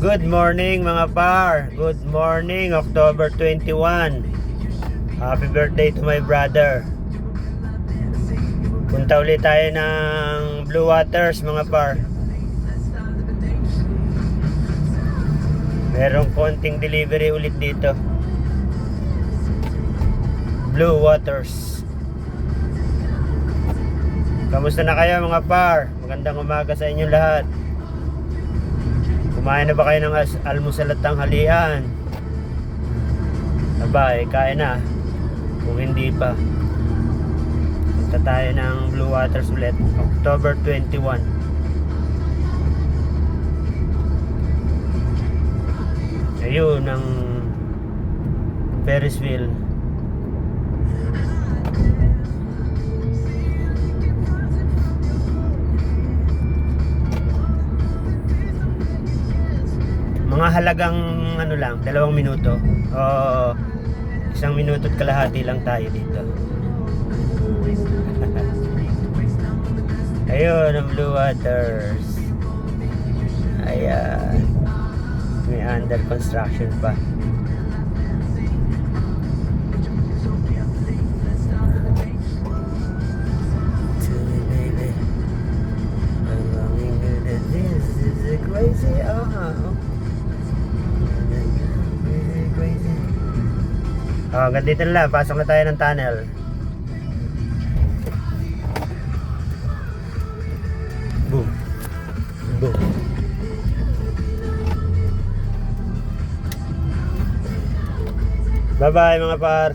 Good morning mga par. Good morning, October 21. Happy birthday to my brother. Punta ulit tayo ng Blue Waters mga par. Merong konting delivery ulit dito. Blue Waters. Kamusta na kayo mga par? Magandang umaga sa inyo lahat. Kumain na ba kayo ng almusal at tanghalian? Aba, kain na. Kung hindi pa, punta tayo ng Blue Waters ulit. October 21. Ayun ang Ferris wheel. Mga halagang ano lang, 2 minuto o 1 minuto at kalahati lang tayo dito. Ayun ang Blue Waters. Ayan, may under construction pa. Crazy, hanggang dito na lang, pasok na tayo ng tunnel. Boom. Boom. Bye bye mga par.